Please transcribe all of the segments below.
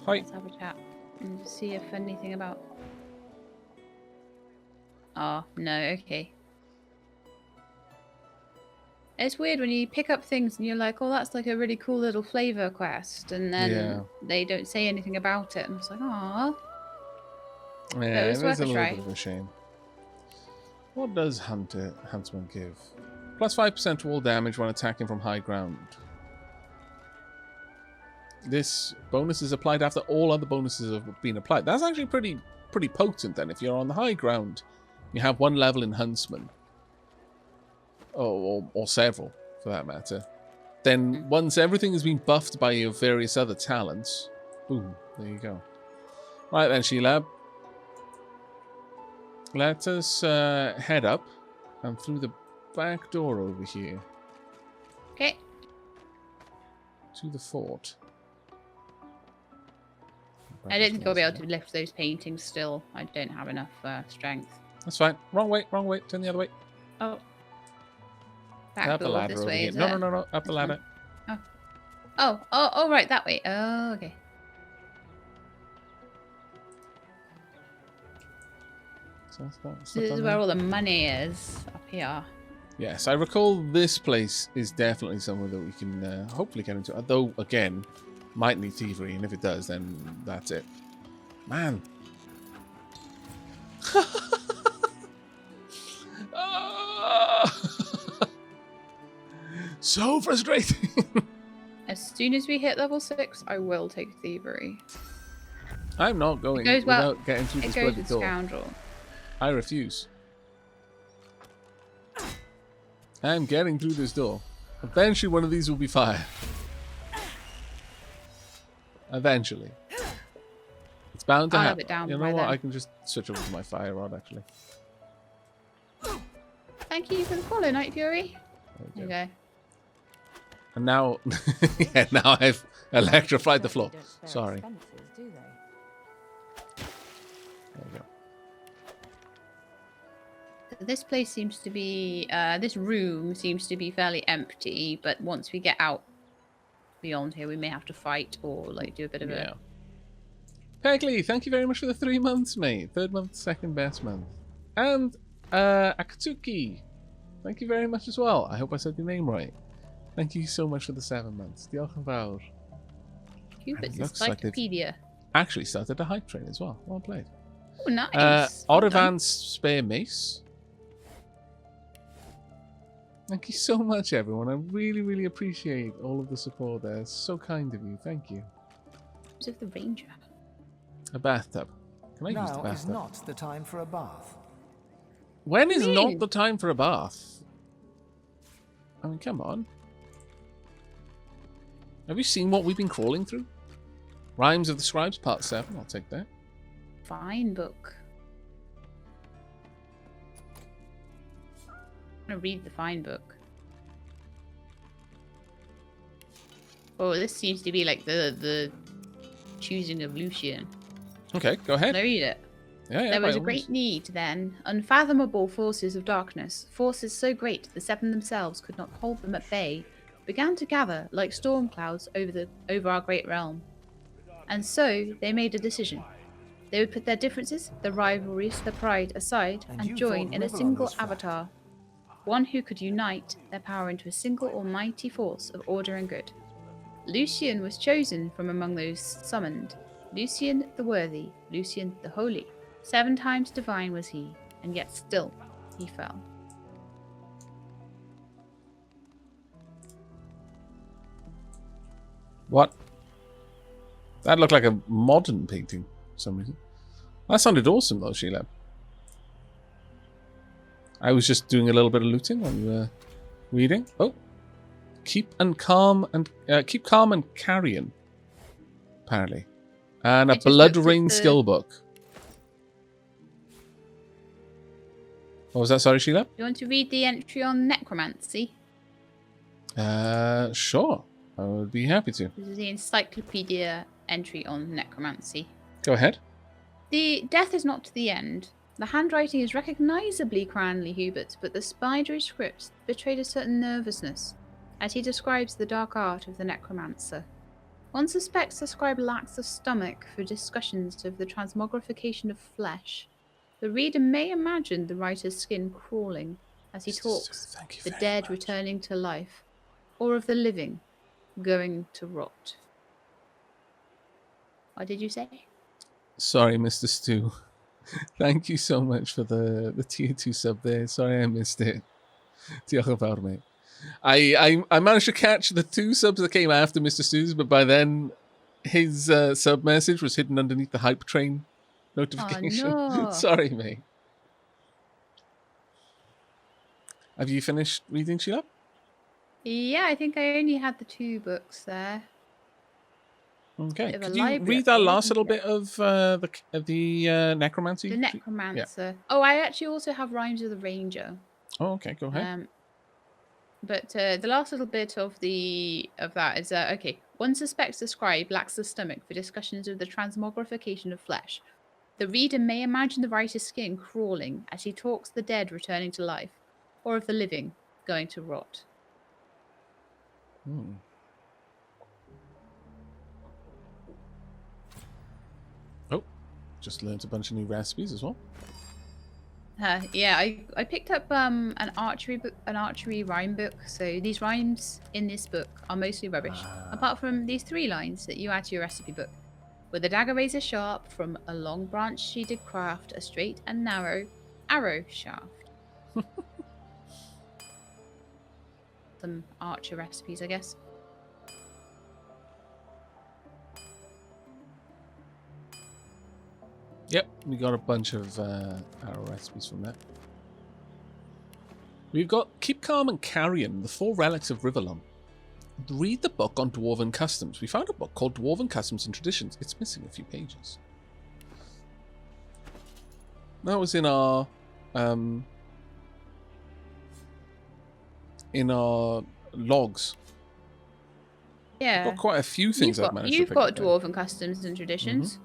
Hi. Let's have a chat and see if anything about... Oh, no, okay. It's weird when you pick up things and you're like, oh, that's like a really cool little flavor quest, and then they don't say anything about it, and it's like, aw. Yeah, it was worth a a little try. bit of a shame. What does Huntsman give? Plus 5% to all damage when attacking from high ground. This bonus is applied after all other bonuses have been applied. That's actually pretty potent then. If you're on the high ground, you have one level in Huntsman. Or several, for that matter. Then once everything has been buffed by your various other talents, boom, there you go. Right then, Shelab. Let us head up and through the back door over here. Okay. To the fort. I don't think I'll be able to lift those paintings still. I don't have enough strength. That's fine. Wrong way. Turn the other way. Oh. Back up the ladder this over way, here. is No, it? no. Up the ladder. Oh, right, that way. Oh, okay. So This is where all the money is, up here. Yes, I recall this place is definitely somewhere that we can hopefully get into. Though, again, might need thievery, and if it does, then that's it. Man. So frustrating. As soon as we hit level 6, I will take thievery. I'm not going without getting through this bloody door. Scoundrel. I refuse. I'm getting through this door. Eventually one of these will be fired. Eventually. It's bound to happen. You know what? I can just switch over to my fire rod, actually. Thank you for the follow, Night Fury. There you go. And now, yeah, now I've electrified the floor. Sorry. There you go. This place seems to be, this room seems to be fairly empty, but once we get out beyond here, we may have to fight or like do a bit of a... Pegley, thank you very much for the 3 months, mate. 3rd month, 2nd best month. And Akatsuki, thank you very much as well. I hope I said your name right. Thank you so much for the 7 months. Diolch yn fawr. Cupid's Encyclopedia. Like actually started a hype train as well. Well played. Oh, nice. Orivan's Spare Mace. Thank you so much, everyone. I really, really appreciate all of the support there. It's so kind of you. Thank you. Who's of the Ranger? A bathtub. Can I use the bathtub? Now is not the time for a bath. When is not the time for a bath? I mean, come on. Have you seen what we've been crawling through? Rhymes of the Scribes, Part 7. I'll take that. Fine book. I'm going to read the fine book. Oh, this seems to be like the choosing of Lucian. Okay, go ahead. Can I read it? Yeah, there was a great need, then, unfathomable forces of darkness, forces so great the seven themselves could not hold them at bay, began to gather like storm clouds over our great realm. And so they made a decision. They would put their differences, their rivalries, their pride aside and join in a single avatar, one who could unite their power into a single almighty force of order and good. Lucian was chosen from among those summoned. Lucian the worthy, Lucian the holy. 7 times divine was he, and yet still he fell. What? That looked like a modern painting for some reason. That sounded awesome though, Sheila. I was just doing a little bit of looting while you were reading. Oh. Keep calm and carrion. Apparently. And a Blood Rain skill book. What was that? Sorry, Sheila? You want to read the entry on necromancy? Sure. I would be happy to. This is the encyclopedia entry on necromancy. Go ahead. The death is not the end. The handwriting is recognisably Cranley Hubert's, but the spidery script betrayed a certain nervousness, as he describes the dark art of the necromancer. One suspects the scribe lacks the stomach for discussions of the transmogrification of flesh. The reader may imagine the writer's skin crawling as he Mr. talks, Stu, thank you the very dead much. returning to life, or of the living going to rot. What did you say? Sorry, Mr. Stu. Thank you so much for the tier 2 sub there. Sorry I missed it. Diolch yn fawr, mate. I managed to catch the 2 subs that came after Mr. Stu's, but by then his sub message was hidden underneath the hype train notification. Oh, no. Sorry, mate. Have you finished reading, Sheila? Yeah, I think I only had the 2 books there. Okay. Bit of a Could you library read up that here, last isn't little it? bit of the necromancy? The Necromancer. Oh, I actually also have Rhymes of the Ranger. Oh, okay. Go ahead. But the last little bit of that is okay. One suspects the scribe lacks the stomach for discussions of the transmogrification of flesh. The reader may imagine the writer's skin crawling as he talks the dead returning to life, or of the living going to rot. Oh, just learned a bunch of new recipes as well. Yeah, I picked up an archery rhyme book. So these rhymes in this book are mostly rubbish, apart from these 3 lines that you add to your recipe book. With a dagger razor sharp, from a long branch she did craft a straight and narrow arrow shaft. Some archer recipes, I guess. Yep, we got a bunch of arrow recipes from that. We've got Keep Calm and Carrion, the 4 relics of Riverlon. Read the book on Dwarven Customs. We found a book called Dwarven Customs and Traditions. It's missing a few pages. That was in our logs. Yeah. We've got quite a few things I've managed to pick You've got up there. Dwarven Customs and Traditions.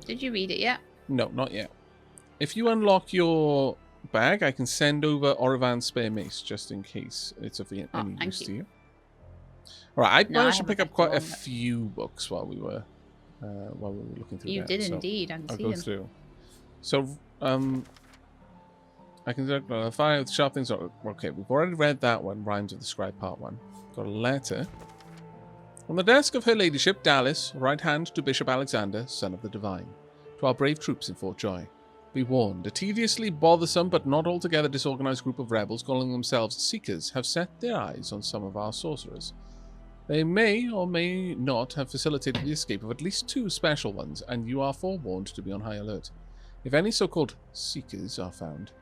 Did you read it yet? No, not yet. If you unlock your bag, I can send over Orivan's spare mace just in case it's of any use to you. All right, I managed to pick up quite a few books while we were looking through. You that, did so indeed. I can I'll see go them. through. So I can fire with sharp things. Okay, we've already read that one. Rhymes of the Scribe Part 1. Got a letter. On the desk of her ladyship, Dallas, right hand to Bishop Alexander, son of the Divine, to our brave troops in Fort Joy. Be warned, a tediously bothersome but not altogether disorganized group of rebels calling themselves Seekers have set their eyes on some of our sorcerers. They may or may not have facilitated the escape of at least 2 special ones, and you are forewarned to be on high alert. If any so-called Seekers are found,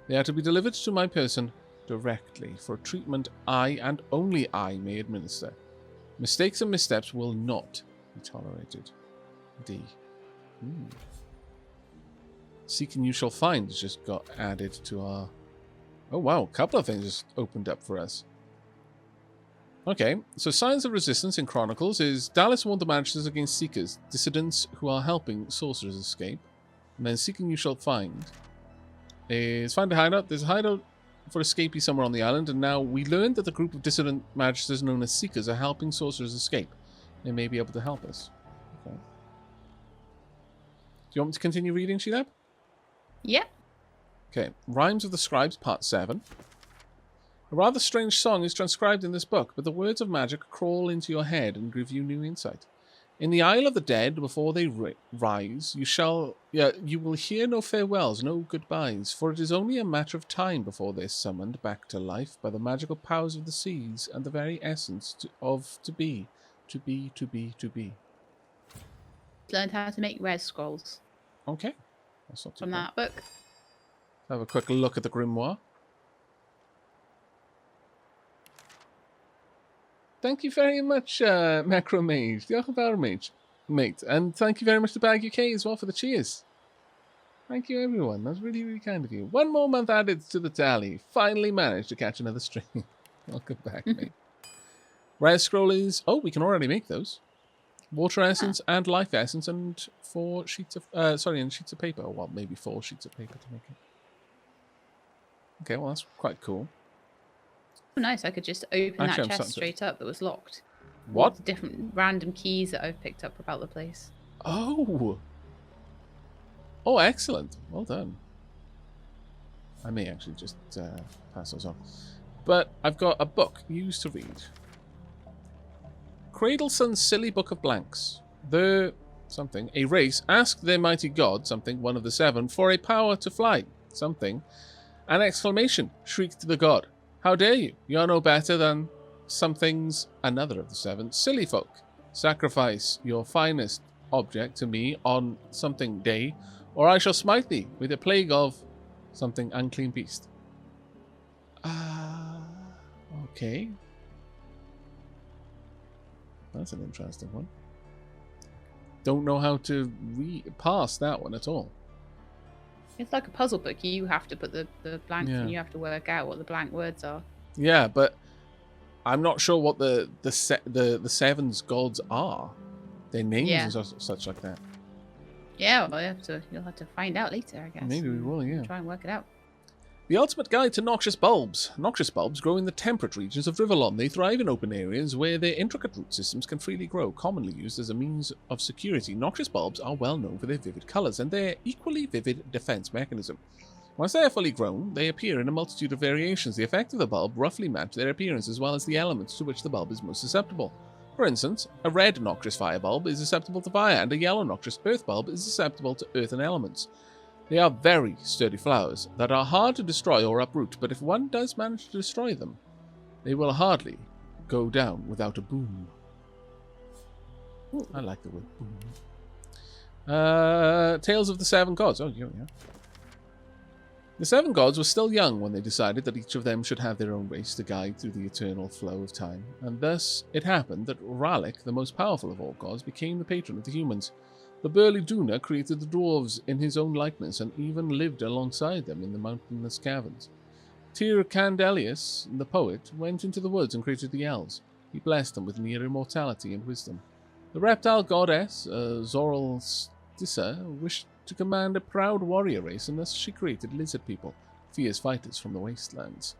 they are to be delivered to my person directly for a treatment I and only I may administer. Mistakes and missteps will not be tolerated. D. Seek and you shall find has just got added to our... Oh wow, a couple of things just opened up for us. Okay, so Signs of Resistance in Chronicles is Dallas warned the Magisters against Seekers, dissidents who are helping sorcerers escape. And then Seek and you shall find is find a hideout. There's a hideout for escapees somewhere on the island, and now we learned that the group of dissident Magisters known as Seekers are helping sorcerers escape. They may be able to help us. Okay. Do you want me to continue reading, Sheila? Yeah. Okay, Rhymes of the Scribes, Part 7. A rather strange song is transcribed in this book, but the words of magic crawl into your head and give you new insight. In the Isle of the Dead, before they rise, you will hear no farewells, no goodbyes, for it is only a matter of time before they're summoned back to life by the magical powers of the seas and the very essence of to be. Learned how to make res scrolls. Okay. That's not too From bad. that book. Have a quick look at the grimoire. Thank you very much, Macro Mage. Diolch yn fawr, mate. And thank you very much to Bag UK as well for the cheers. Thank you, everyone. That's really, really kind of you. 1 more month added to the tally. Finally managed to catch another stream. Welcome back, mate. Res scroll is... Oh, we can already make those. Water essence and life essence and 4 sheets of... and sheets of paper. Well, maybe 4 sheets of paper to make it. Okay, well, that's quite cool. Oh, nice. I could just open that chest straight up that was locked. What? The different random keys that I've picked up about the place. Oh. Oh, excellent. Well done. I may actually just pass those on. But I've got a book used to read. Cradleson's Silly Book of Blanks. The something, a race asked their mighty god, something, one of the seven, for a power to fly, something. An exclamation shrieked the god. How dare you? You're no better than something's another of the seven. Silly folk, sacrifice your finest object to me on something day, or I shall smite thee with a plague of something unclean beast. Okay. That's an interesting one. Don't know how to pass that one at all. It's like a puzzle book. You have to put the blanks Yeah. and you have to work out what the blank words are. Yeah, but I'm not sure what the seven's gods are. Their names and such like that. Yeah, well, you'll have to find out later, I guess. Maybe we will, yeah. Try and work it out. The ultimate guide to noxious bulbs. Noxious bulbs grow in the temperate regions of Rivellon. They thrive in open areas where their intricate root systems can freely grow. Commonly used as a means of security, noxious bulbs are well known for their vivid colours and their equally vivid defence mechanism. Once they are fully grown, they appear in a multitude of variations. The effect of the bulb roughly match their appearance as well as the elements to which the bulb is most susceptible. For instance, a red noxious fire bulb is susceptible to fire, and a yellow noxious earth bulb is susceptible to earth and elements. They are very sturdy flowers that are hard to destroy or uproot, but if one does manage to destroy them, they will hardly go down without a boom. Ooh, I like the word boom. Tales of the Seven Gods. Oh, yeah. The seven gods were still young when they decided that each of them should have their own race to guide through the eternal flow of time, and thus it happened that Rallick, the most powerful of all gods, became the patron of the humans. The burly Duna created the dwarves in his own likeness and even lived alongside them in the mountainous caverns. Tyr Candelius, the poet, went into the woods and created the elves. He blessed them with near immortality and wisdom. The reptile goddess, Zoralstissa, wished to command a proud warrior race, and thus she created lizard people, fierce fighters from the wastelands.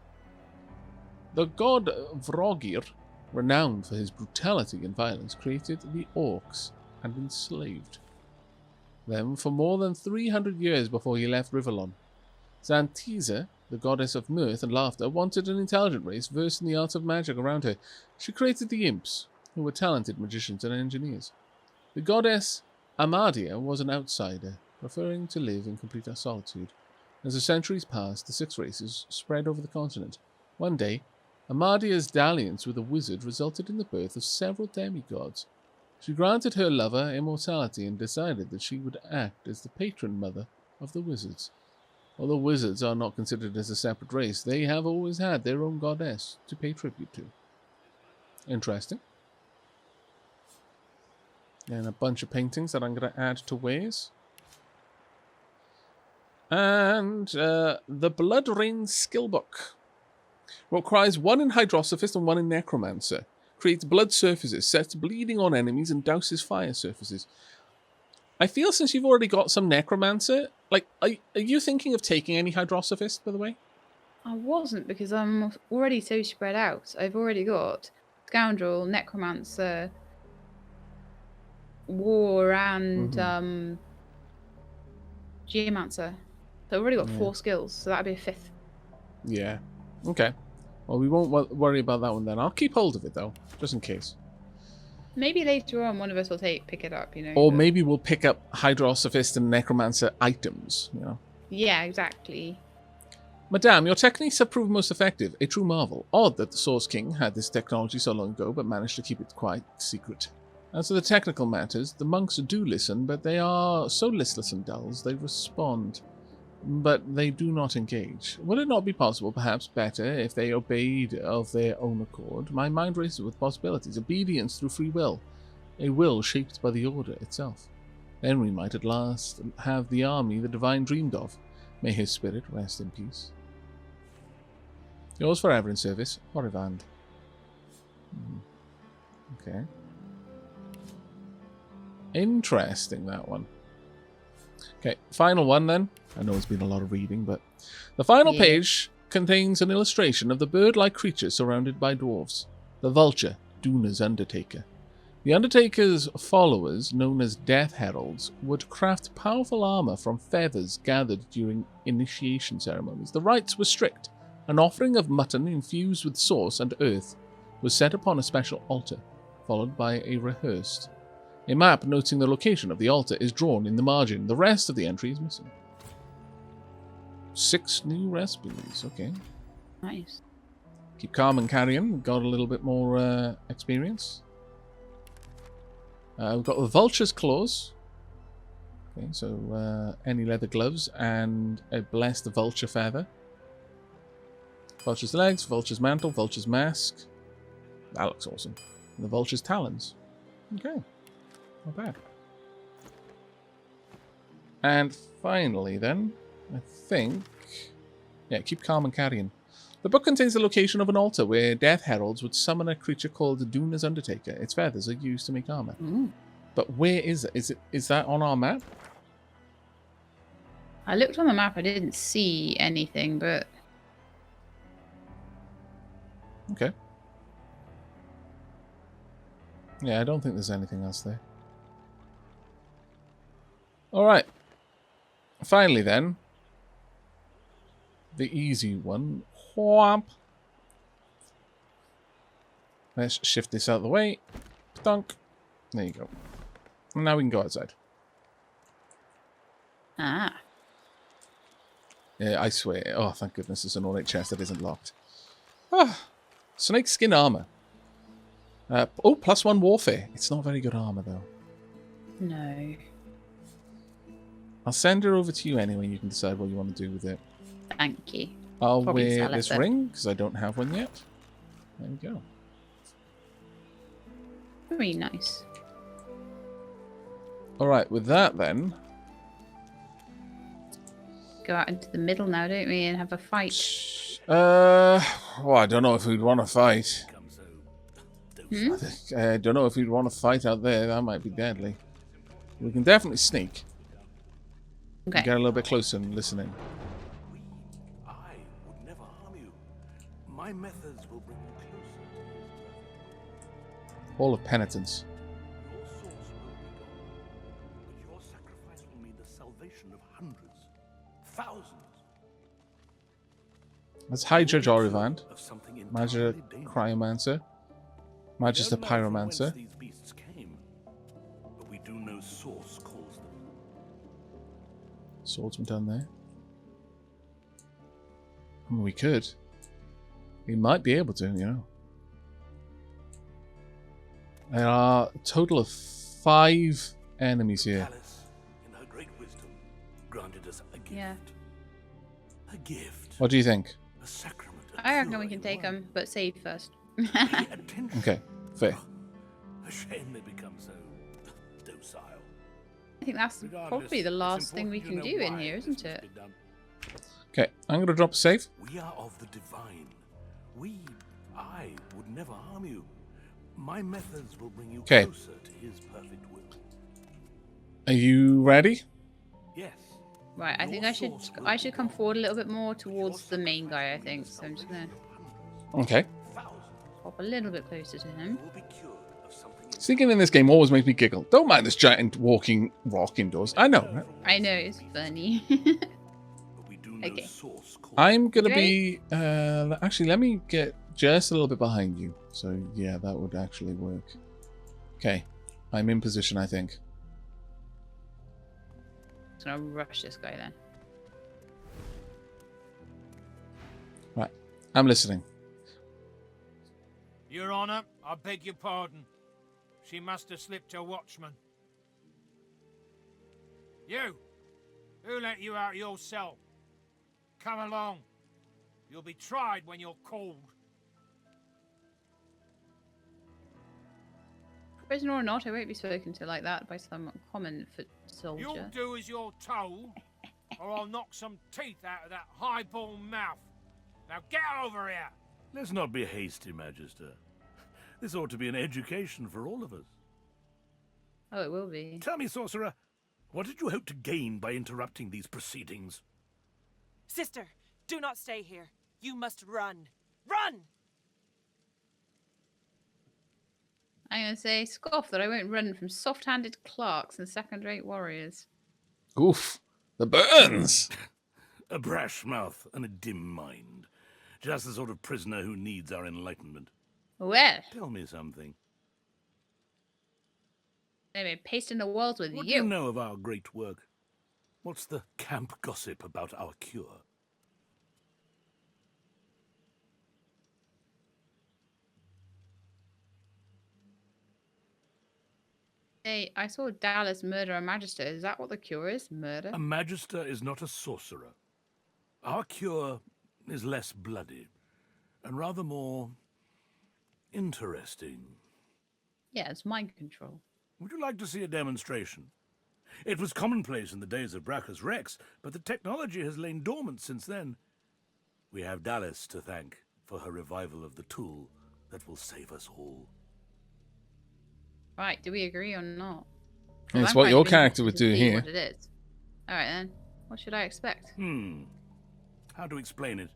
The god Vrogir, renowned for his brutality and violence, created the orcs and enslaved them for more than 300 years before he left Rivellon. Xantiza, the goddess of mirth and laughter, wanted an intelligent race versed in the arts of magic around her. She created the imps, who were talented magicians and engineers. The goddess Amadia was an outsider, preferring to live in complete solitude. As the centuries passed, the six races spread over the continent. One day, Amadia's dalliance with a wizard resulted in the birth of several demigods. She granted her lover immortality and decided that she would act as the patron mother of the wizards. Although wizards are not considered as a separate race, they have always had their own goddess to pay tribute to. Interesting. And a bunch of paintings that I'm going to add to ways. And the Blood Rain skill book. Requires one in Hydrosophist and one in Necromancer. Creates blood surfaces, sets bleeding on enemies, and douses fire surfaces. I feel since you've already got some Necromancer, like, are you thinking of taking any Hydrosophist, by the way? I wasn't, because I'm already so spread out. I've already got Scoundrel, Necromancer, War, and Geomancer. So I've already got 4 skills, so that'd be a 5th. Yeah. Okay. Well, we won't worry about that one then. I'll keep hold of it, though, just in case. Maybe later on one of us will pick it up, you know. Or maybe we'll pick up Hydrosophist and Necromancer items, you know. Yeah, exactly. Madame, your techniques have proved most effective. A true marvel. Odd that the Source King had this technology so long ago, but managed to keep it quite secret. As for the technical matters, the monks do listen, but they are so listless and dull, they respond, but they do not engage. Would it not be possible, perhaps better, if they obeyed of their own accord? My mind races with possibilities. Obedience through free will. A will shaped by the order itself. Then we might at last have the army the divine dreamed of. May his spirit rest in peace. Yours forever in service, Horivand. Okay. Interesting, that one. Okay, final one then. I know it's been a lot of reading, but the final page contains an illustration of the bird-like creature surrounded by dwarves. The vulture, Duna's Undertaker. The Undertaker's followers, known as Death Heralds, would craft powerful armor from feathers gathered during initiation ceremonies. The rites were strict. An offering of mutton infused with sauce and earth was set upon a special altar, followed by a rehearsed. A map noting the location of the altar is drawn in the margin. The rest of the entry is missing. 6 new recipes, okay. Nice. Keep calm and carry on. Got a little bit more experience. We've got the Vulture's Claws. Okay, so any leather gloves and a blessed Vulture Feather. Vulture's Legs, Vulture's Mantle, Vulture's Mask. That looks awesome. And the Vulture's Talons. Okay, not bad. And finally then, I think... Yeah, keep calm and carrying. The book contains the location of an altar where Death Heralds would summon a creature called Duna's Undertaker. Its feathers are used to make armor. Ooh. But where is it? Is that on our map? I looked on the map. I didn't see anything, but... Okay. Yeah, I don't think there's anything else there. Alright. Finally then. The easy one. Whomp. Let's shift this out of the way. Dunk. There you go. And now we can go outside. Ah. Yeah, I swear. Oh, thank goodness there's an ornate chest that isn't locked. Ah. Snake skin armor. Oh, +1 warfare. It's not very good armor, though. No. I'll send her over to you anyway. You can decide what you want to do with it. Thank you. I'll Probably wear sell it, this though. ring, because I don't have one yet. There we go. Very nice. Alright, with that then... Go out into the middle now, don't we, and have a fight. Well, I don't know if we'd want to fight. Hmm? I don't know if we'd want to fight out there. That might be deadly. We can definitely sneak. Okay. Get a little bit closer and listen in. I would never harm you. My methods will bring you closer. Hall of Penitence. Your source will be gone, but your sacrifice will mean the salvation of hundreds, thousands. That's High Judge Orivand, Of something Magister entirely dangerous. Cryomancer, Magister We don't know from whence Pyromancer. these beasts came, but we do know source calls them. Swordsman down there. I mean, we could. We might be able to, you know. There are a total of 5 enemies here. Alice, in her great wisdom, granted us a gift. Yeah. A gift. What do you think? A sacrament. a I reckon cure we can in take one. them, but save first. Pay attention. Okay, fair. A shame they become so docile. I think that's Regardless, probably the it's last thing we important can you know do in why here, this isn't must it? be done. Okay, I'm going to drop a save. We are of the divine. I would never harm you. My methods will bring you 'Kay. closer to his perfect will. Are you ready? Yes. Right, I think I should come forward a little bit more towards the main guy, I think. So I'm just gonna Okay. Thousands pop a little bit closer to him. will be cured of something. Sneaking in this game always makes me giggle. Don't mind this giant walking rock indoors. I know, right? I know, it's funny. But we do know Okay. source calls. I'm going to You be... actually, let me get just a little bit behind you. So, yeah, that would actually work. Okay. I'm in position, I think. Just gonna rush this guy then. Right. I'm listening. Your Honor, I beg your pardon. She must have slipped her watchman. You! Who let you out of your cell? Come along. You'll be tried when you're called. Prisoner or not, I won't be spoken to like that by some common foot soldier. You'll do as you're told, or I'll knock some teeth out of that high-born mouth. Now get over here! Let's not be hasty, Magister. This ought to be an education for all of us. Oh, it will be. Tell me, sorcerer, what did you hope to gain by interrupting these proceedings? Sister, do not stay here. You must run. Run! I'm going to say, scoff that I won't run from soft-handed clerks and second-rate warriors. Oof. The burns! A brash mouth and a dim mind. Just the sort of prisoner who needs our enlightenment. Well, Tell me something. they've been pasting the walls with What do you know of our great work? What's the camp gossip about our cure? Hey, I saw Dallas murder a magister. Is that what the cure is? Murder? A magister is not a sorcerer. Our cure is less bloody and rather more interesting. Yeah, it's mind control. Would you like to see a demonstration? It was commonplace in the days of Brachus Rex, but the technology has lain dormant since then. We have Dallas to thank for her revival of the tool that will save us all. Right, do we agree or not? And it's I'm what quite your interested character would to do see here. What it is. All right then. What should I expect? How to explain it?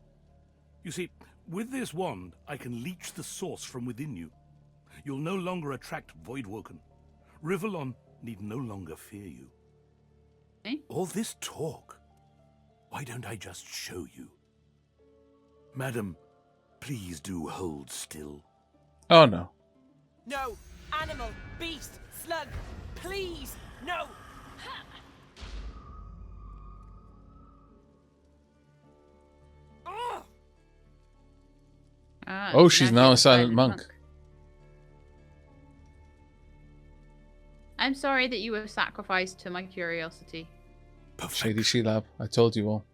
You see, with this wand, I can leech the source from within you. You'll no longer attract Voidwoken. Rivellon need no longer fear you. Eh? All this talk, why don't I just show you? Madam, please do hold still. Oh no. No! Animal, beast, slug, please, no! Oh! Ah, Oh, so she's now now a she's silent monk. I'm sorry that you were sacrificed to my curiosity. Shady Shelab, I told you all.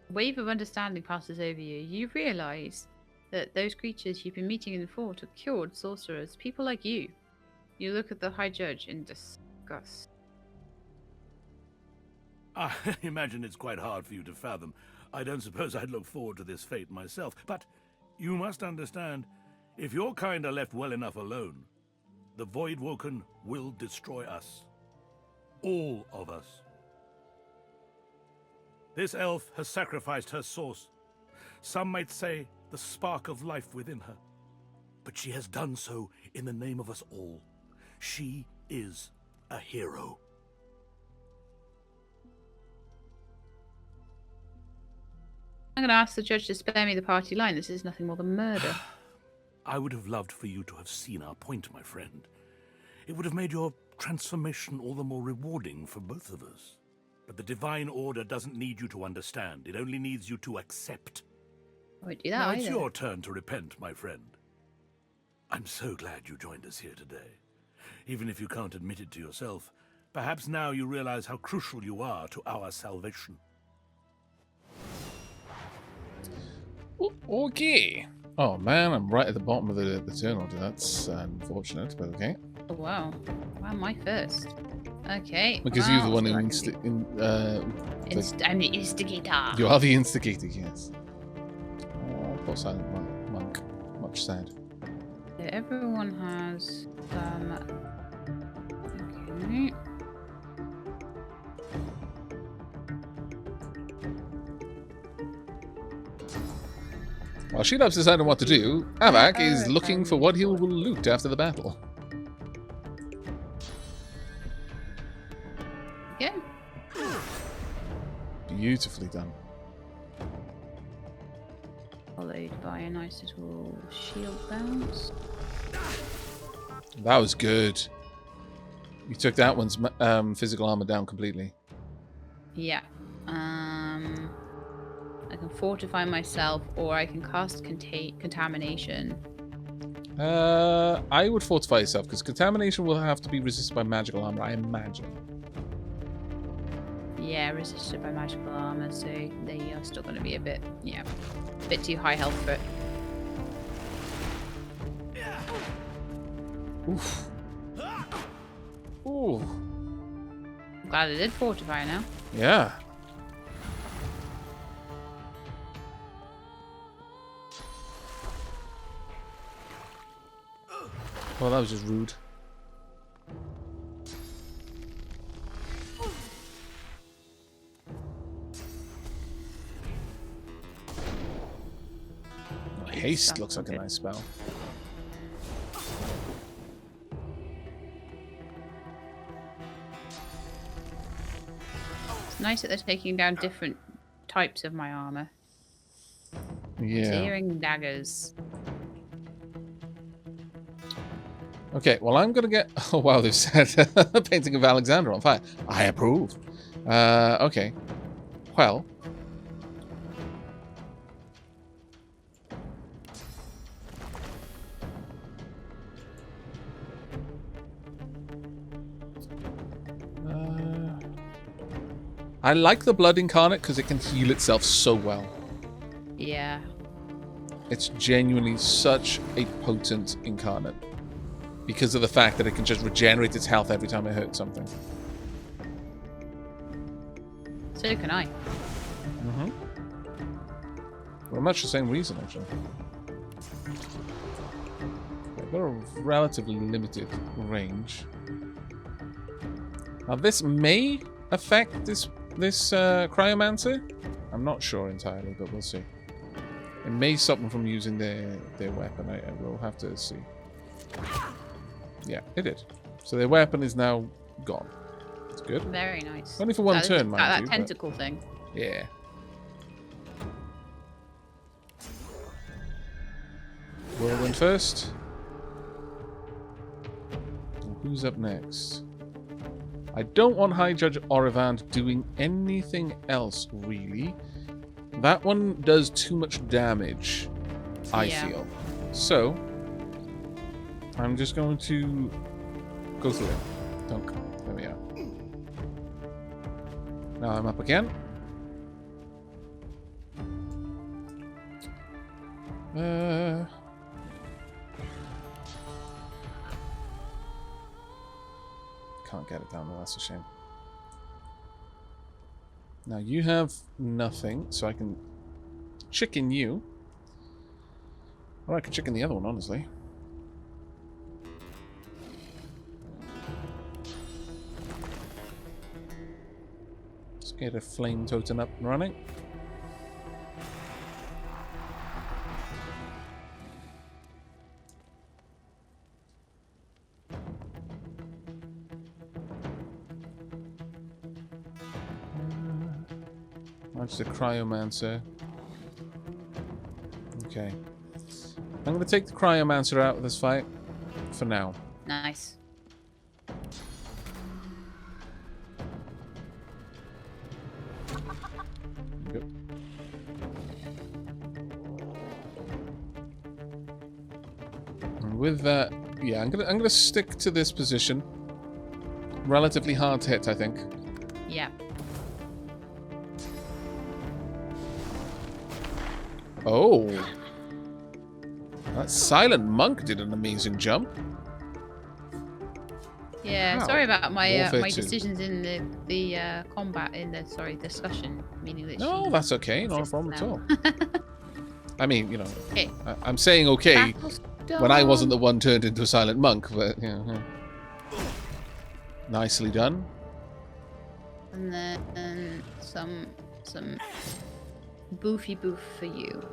A wave of understanding passes over you. You realise that those creatures you've been meeting in the fort are cured sorcerers, people like you. You look at the High Judge in disgust. I imagine it's quite hard for you to fathom. I don't suppose I'd look forward to this fate myself, but you must understand, if your kind are left well enough alone, the Voidwoken will destroy us. All of us. This elf has sacrificed her source. Some might say the spark of life within her. But she has done so in the name of us all. She is a hero. I'm going to ask the judge to spare me the party line. This is nothing more than murder. I would have loved for you to have seen our point, my friend. It would have made your transformation all the more rewarding for both of us. But the Divine Order doesn't need you to understand. It only needs you to accept. I won't do that Now either. it's your turn to repent, my friend. I'm so glad you joined us here today. Even if you can't admit it to yourself, perhaps now you realize how crucial you are to our salvation. Okay. Oh man, I'm right at the bottom of the turn order. That's unfortunate, but okay. Oh, wow. Wow, my first. Okay. Because wow, you're the one who what's that gonna be? I'm the instigator. you are the instigator, yes. Oh, poor silent monk. Much sad. So everyone has okay. While Shelab's deciding what to do, Aavak is looking for what he will loot after the battle. Yeah. Beautifully done. Followed by a nice little shield bounce. That was good. You took that one's physical armor down completely. Yeah. I can fortify myself, or I can cast contamination. I would fortify yourself, because contamination will have to be resisted by magical armor, I imagine. Yeah, resisted by magical armor, so they are still going to be a bit, yeah, a bit too high health for it. Oof. Ooh. I'm glad I did fortify now. Yeah. Well, that was just rude. Haste Sounds looks like a good. nice spell. It's nice that they're taking down different types of my armor. Yeah. Tearing daggers. Okay, well, I'm going to get... Oh, wow, they've said painting of Alexander on fire. I approve. Okay. Well... I like the Blood Incarnate because it can heal itself so well. Yeah. It's genuinely such a potent Incarnate. Because of the fact that it can just regenerate its health every time it hurts something. So can I. Mm-hmm. For much the same reason, actually. They've got a relatively limited range. Now, this may affect this Cryomancer. I'm not sure entirely, but we'll see. It may stop them from using their weapon. I will have to see. Yeah, it did. So their weapon is now gone. That's good. Very nice. Only for one That- turn, that mind you. but- tentacle thing. Yeah. Whirlwind first. And who's up next? I don't want High Judge Orivand doing anything else, really. That one does too much damage, I Yeah. feel. So, I'm just going to go through it. Dunk. There we are. Now I'm up again. Can't get it down there, that's a shame. Now you have nothing, so I can chicken you. Or I could chicken the other one, honestly. Let's get a flame totem up and running. That's the Cryomancer. Okay. I'm going to take the Cryomancer out of this fight for now. Nice. Yep. And with that, yeah, I'm gonna stick to this position. Relatively hard to hit, I think. Yeah. Oh. That Silent Monk did an amazing jump. Yeah, Wow. sorry about my Warfare my 2. decisions in the combat in the discussion, meaning that No, she that's okay. Not a exists problem at now. all. I mean, you know, Okay. I'm saying okay Battle's when I done. wasn't the one turned into a Silent Monk, but, you know. Nicely done. And then some boofy boof for you.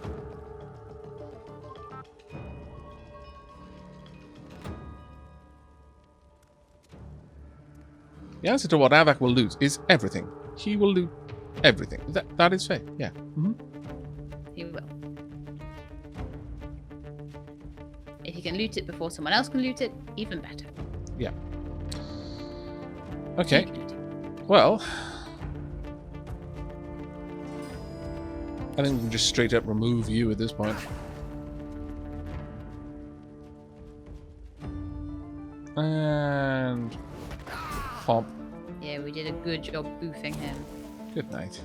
The answer to what Aavak will lose is everything. He will lose everything. That is fair, yeah. Mm-hmm. He will. If he can loot it before someone else can loot it, even better. Yeah. He Okay, can loot it. well... I think we can just straight up remove you at this point. And... Pop. Yeah, we did a good job boofing him. Good night.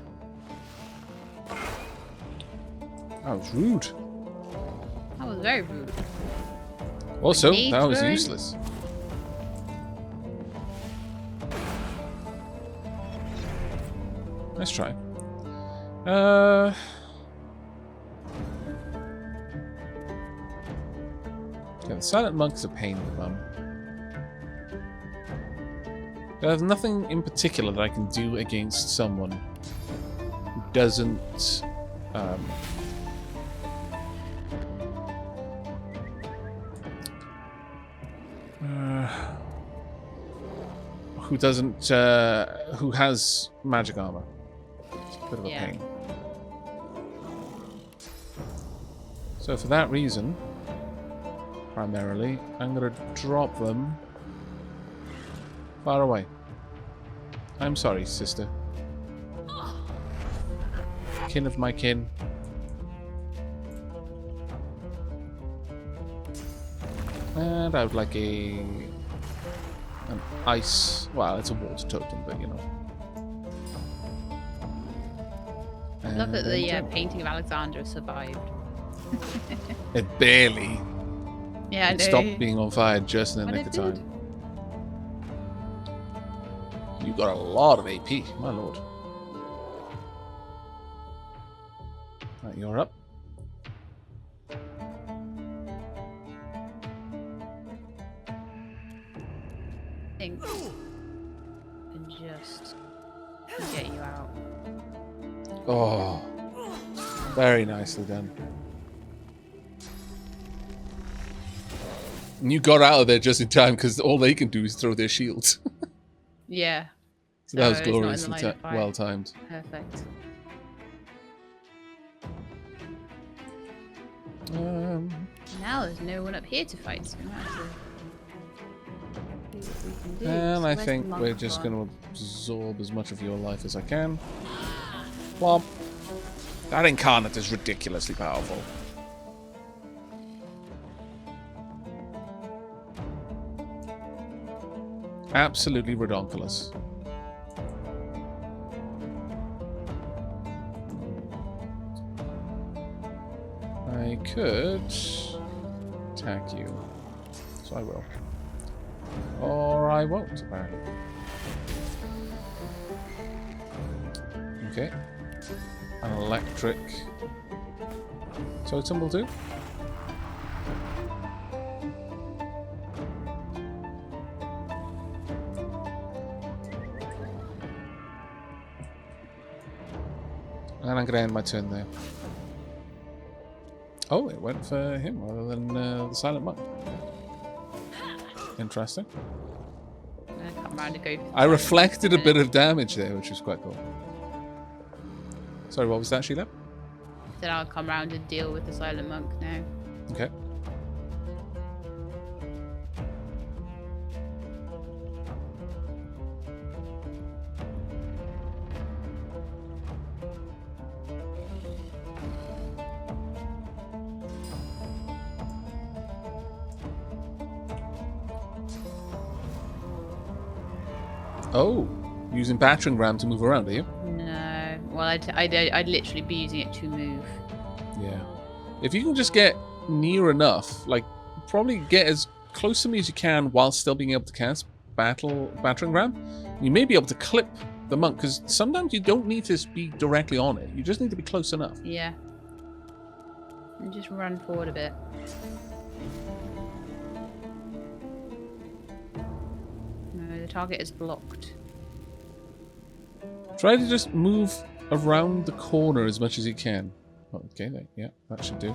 That was rude. That was very rude. Also, Grenade that was throwing? useless. Let's try. Yeah, the Silent Monk is a pain in the bum. There's nothing in particular that I can do against someone who doesn't Who doesn't? Who has magic armor? It's a bit of a pain. So for that reason, primarily, I'm gonna drop them far away. I'm sorry, sister. Kin of my kin. And I would like an ice. Well, it's a water totem, but you know. I love that the painting of Alexandra survived. It barely. Yeah, I know. It stopped being on fire just in the nick of time. You got a lot of AP, my lord. Right, you're up. I think I can just get you out. Oh, very nicely done. And you got out of there just in time because all they can do is throw their shields. Yeah. So that was it's not in the gloriously line of fire. well timed. Perfect. Now there's no one up here to fight, so we might have to see what we can do. And So I where's think the we're monk just gone? going to absorb as much of your life as I can. Plomp. That incarnate is ridiculously powerful. Absolutely redonkulous. I could attack you, so I will. Or I won't, apparently. Okay. An electric totem will do. And I'm going to end my turn there. Oh, it went for him rather than the silent monk. Interesting. I'm gonna come round and go. I reflected a bit of damage there, which was quite cool. Sorry, what was that, Sheila? Then I'll come round and deal with the silent monk now. Okay. Oh, using battering ram to move around, are you? No. Well, I'd literally be using it to move. Yeah. If you can just get near enough, like, probably get as close to me as you can while still being able to cast battering ram, you may be able to clip the monk, because sometimes you don't need to be directly on it. You just need to be close enough. Yeah. And just run forward a bit. No, the target is blocked. Try to just move around the corner as much as you can. Okay, yeah, that should do.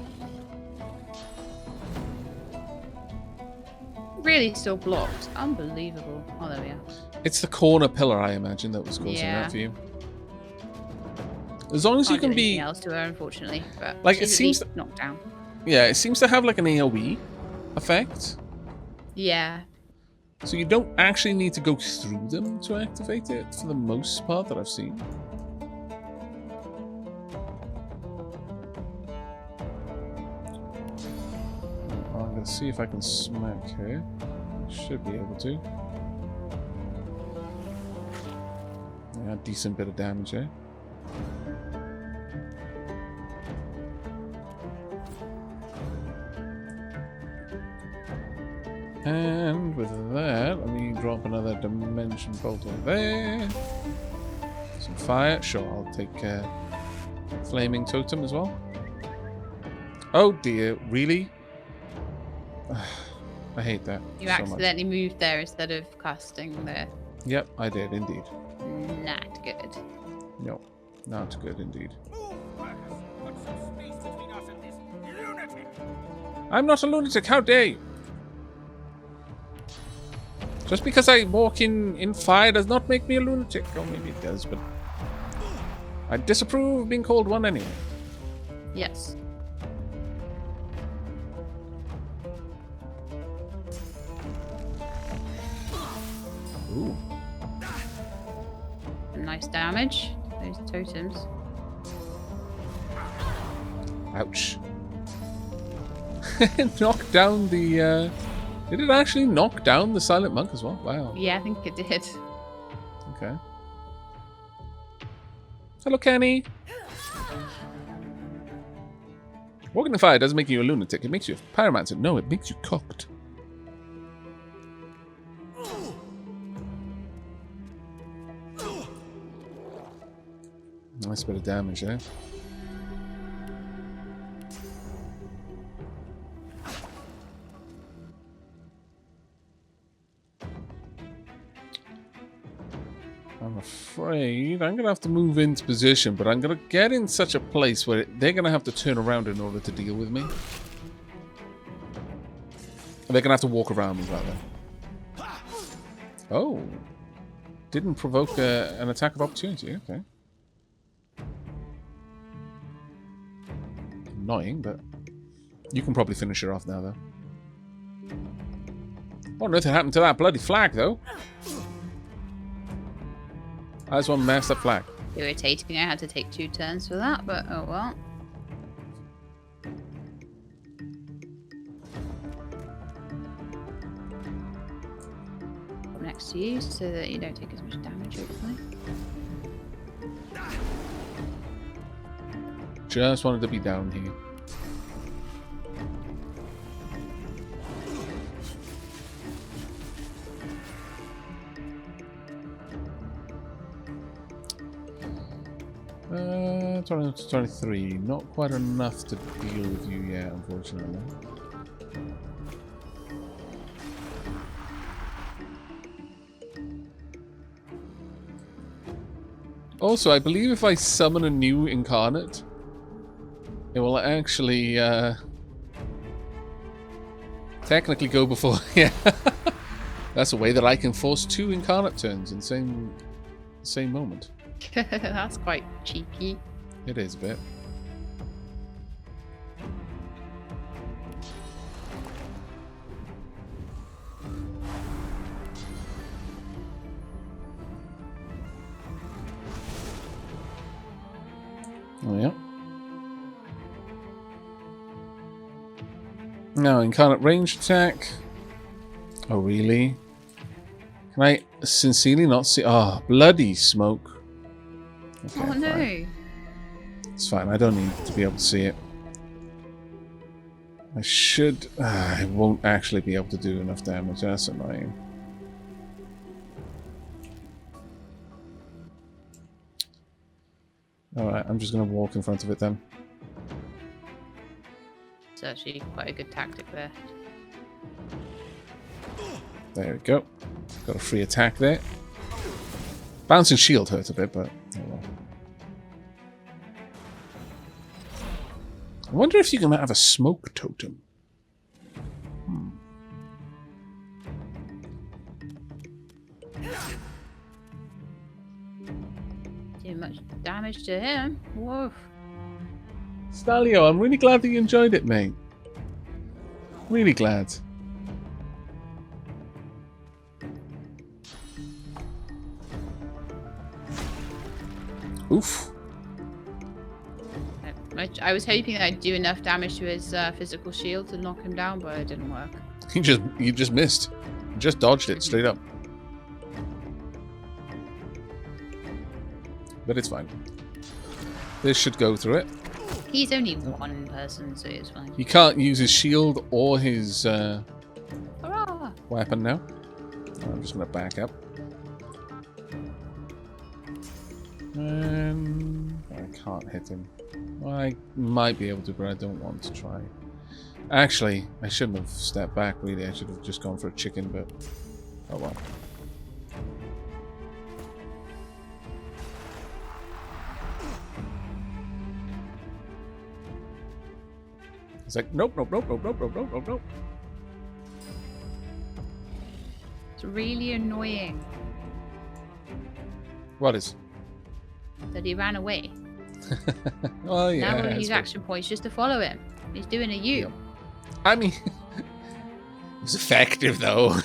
Really still blocked. Unbelievable. Oh, there we are. It's the corner pillar, I imagine, that was causing that for you. As long as you Can't do can be... anything else to her, unfortunately. But Like, she's it at seems least knocked down. Yeah, it seems to have like an AoE effect. Yeah. So you don't actually need to go through them to activate it, for the most part that I've seen. I'm going to see if I can smack her. Should be able to. Yeah, decent bit of damage there. And with that, let me drop another dimension bolt on there. Some fire. Sure, I'll take flaming totem as well. Oh dear, really? I hate that. You so accidentally moved there instead of casting there. Yep, I did indeed. Not good. No, not good indeed. Put some space between us and this lunatic. I'm not a lunatic, how dare you? Just because I walk in fire does not make me a lunatic. Or maybe it does, but I disapprove of being called one anyway. Yes. Ooh. Nice damage. Those totems. Ouch. Knocked down the... Did it actually knock down the silent monk as well? Wow. Yeah, I think it did. Okay. Hello, Kenny. Walking in fire doesn't make you a lunatic. It makes you a pyromancer. No, it makes you cooked. Nice bit of damage there. I'm afraid I'm going to have to move into position, but I'm going to get in such a place where they're going to have to turn around in order to deal with me. They're going to have to walk around me, rather. Oh. Didn't provoke an attack of opportunity. Okay. Annoying, but you can probably finish her off now, though. What on earth happened to that bloody flag, though? I just want to mess up flag. Irritating. I had to take 2 turns for that, but oh well. Up next to you so that you don't take as much damage, hopefully. Just wanted to be down here. Uh, 23. Not quite enough to deal with you yet, unfortunately. Also, I believe if I summon a new incarnate, it will actually technically go before. Yeah, that's a way that I can force 2 incarnate turns in the same moment. That's quite cheeky. It is a bit. Oh yeah. Now, incarnate range attack. Oh, really? Can I sincerely not see? Ah, oh, bloody smoke. Okay, Oh no. fine. It's fine. I don't need to be able to see it. I should... I won't actually be able to do enough damage. That's annoying. Alright, I'm just going to walk in front of it then. It's actually quite a good tactic there. There we go. Got a free attack there. Bouncing shield hurt a bit, but oh well. I wonder if you can have a smoke totem. Too much damage to him. Woof. Stalio, I'm really glad that you enjoyed it, mate. Really glad. Oof. I was hoping that I'd do enough damage to his physical shield to knock him down, but it didn't work. You just missed. You just dodged it straight up. But it's fine. This should go through it. He's only one person, so it's fine. He can't use his shield or his Hurrah! weapon now. I'm just going to back up. I can't hit him. I might be able to, but I don't want to try. Actually, I shouldn't have stepped back, really. I should have just gone for a chicken, but oh well. It's like, nope, nope, nope, nope, nope, nope, nope, nope, nope. It's really annoying What is? that he ran away. Well, yeah. Now all I his suppose. action points just to follow him. He's doing a U. Yep. I mean, it's effective though.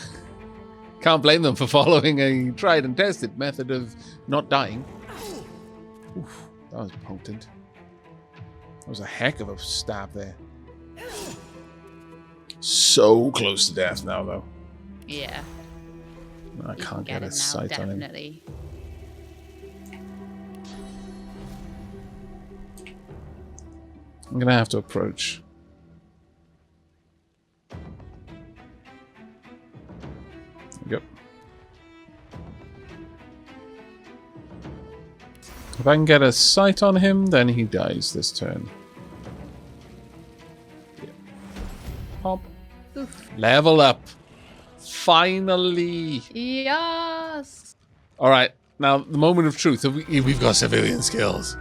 Can't blame them for following a tried and tested method of not dying. Oof, that was potent. That was a heck of a stab there. So close to death now, though. Yeah. I You can can't get it a now, sight on him. definitely. I'm gonna have to approach. Yep. If I can get a sight on him, then he dies this turn. Yep. Pop. Oof. Level up. Finally. Yes. All right. Now, the moment of truth. We've got civilian skills.